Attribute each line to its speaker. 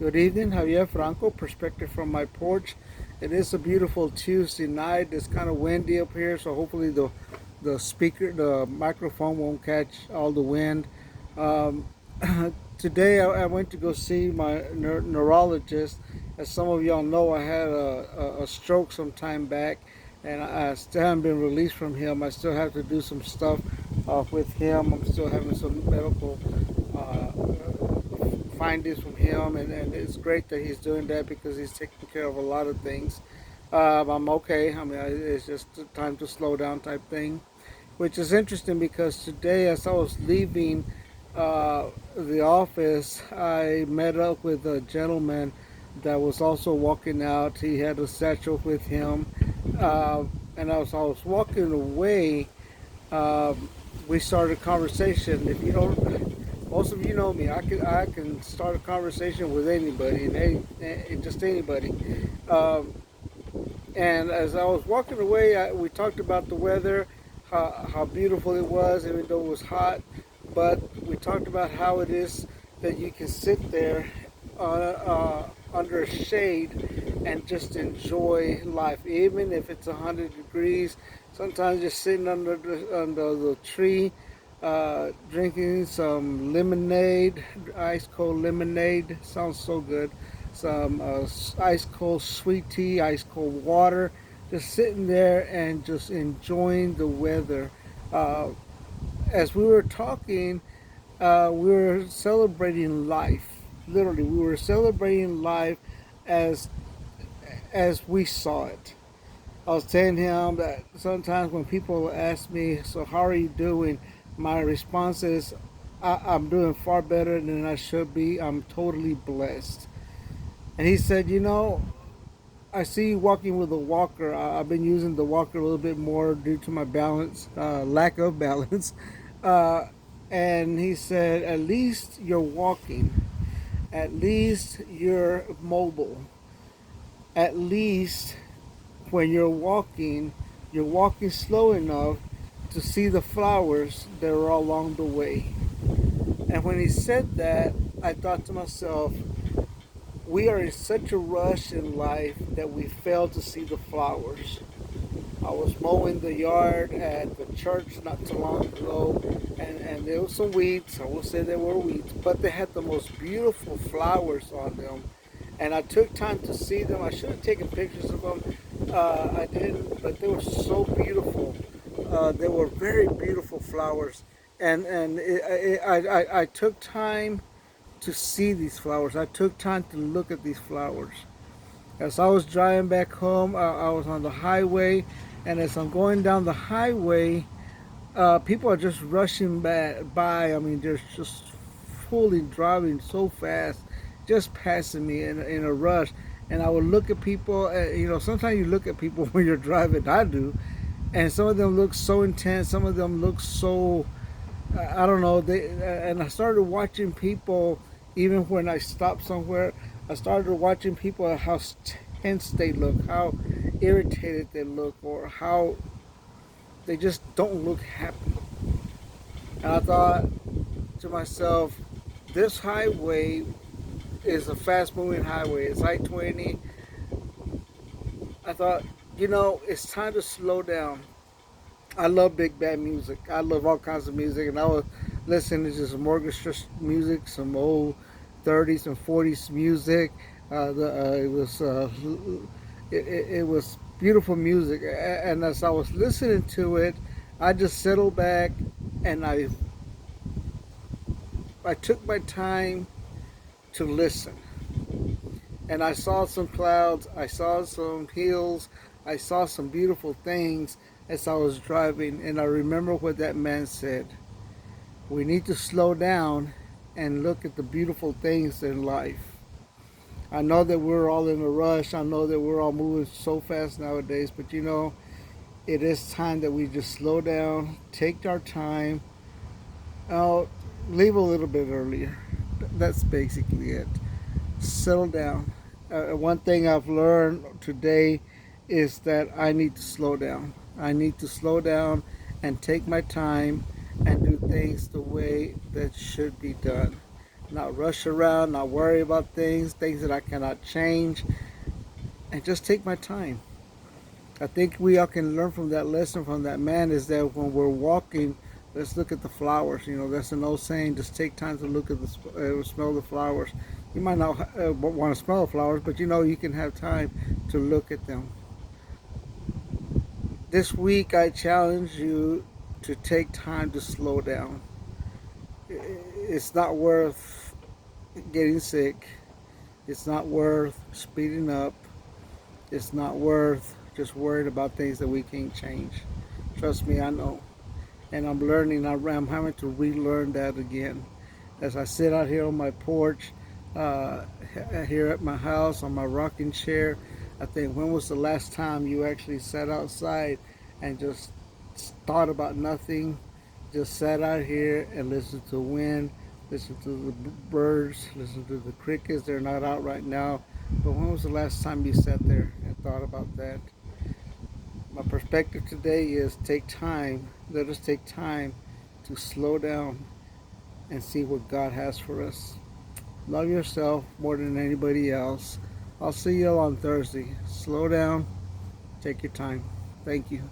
Speaker 1: Good evening, Javier Franco, perspective from my porch. It is a beautiful Tuesday night. It's kind of windy up here, so hopefully the microphone won't catch all the wind. Um, Today I went to go see my neurologist. As some of y'all know, I had a stroke some time back, and I still haven't been released from him. I still have to do some stuff with him. I'm still having some medical findings from him, and it's great that he's doing that because he's taking care of a lot of things. I'm okay. I mean, it's just time to slow down type thing, which is interesting because today, as I was leaving the office, I met up with a gentleman that was also walking out. He had a satchel with him, uh, and as I was walking away, um, we started a conversation. If you don't, most of you know me. I can start a conversation with anybody and just anybody. Um, and as I was walking away, we talked about the weather, how beautiful it was, even though it was hot. But we talked about how it is that you can sit there under a shade and just enjoy life, even if it's 100 degrees. Sometimes just sitting under the tree, drinking some lemonade, ice cold lemonade. Sounds so good. Some ice cold sweet tea, ice cold water. Just sitting there and just enjoying the weather. Uh, as we were talking, we were celebrating life. Literally, we were celebrating life as as we saw it. I was telling him that sometimes when people ask me, "So how are you doing?" my response is, "I'm doing far better than I should be. I'm totally blessed." And he said, I see you walking with a walker. I've been using the walker a little bit more due to my balance, lack of balance." Uh, and he said, "At least you're walking. At least you're mobile. At least when you're walking slow enough to see the flowers that are along the way." And when he said that, I thought to myself, we are in such a rush in life that we fail to see the flowers. I was mowing the yard at the church not too long ago, and there was some weeds. I will say there were weeds, but they had the most beautiful flowers on them. And I took time to see them. I should have taken pictures of them. I didn't, but they were so beautiful. They were very beautiful flowers, and I took time to see these flowers. I took time to look at these flowers. As I was driving back home, I was on the highway, and as I'm going down the highway, people are just rushing by. I mean, they're just fully driving so fast, just passing me in a rush. And I would look at people. Sometimes you look at people when you're driving. I do, and some of them look so intense. Some of them look so I don't know. And I started watching people. Even when I stopped somewhere, I started watching people how tense they look, how irritated they look, or how they just don't look happy. And I thought to myself, this highway is a fast-moving highway. It's I-20. I thought, it's time to slow down. I love big band music. I love all kinds of music, and I was listening to some orchestra music, some old 30s and 40s music. It was beautiful music, and as I was listening to it, I just settled back and I took my time to listen. And I saw some clouds, I saw some hills, I saw some beautiful things as I was driving, and I remember what that man said. We need to slow down and look at the beautiful things in life. I know that we're all in a rush. I know that we're all moving so fast nowadays, but it is time that we just slow down, take our time, uh, leave a little bit earlier. That's basically it. Settle down. One thing I've learned today is that I need to slow down. I need to slow down and take my time and do things the way that should be done. not rush around, not worry about things that I cannot change, and just take my time. I think we all can learn from that lesson from that man is that when we're walking, let's look at the flowers. You know, that's an old saying. Just take time to look at smell the flowers. You might not want to smell the flowers, but you know you can have time to look at them. This week, I challenge you to take time to slow down. It's not worth getting sick. It's not worth speeding up. It's not worth just worried about things that we can't change. Trust me, I know. And I'm learning, I'm having to relearn that again. As I sit out here on my porch, uh, here at my house, on my rocking chair, I think, when was the last time you actually sat outside and just thought about nothing? Just sat out here and listened to the wind, listened to the birds, listened to the crickets. They're not out right now. But when was the last time you sat there and thought about that? My perspective today is take time. Let us take time to slow down and see what God has for us. Love yourself more than anybody else. I'll see you all on Thursday. Slow down. Take your time. Thank you.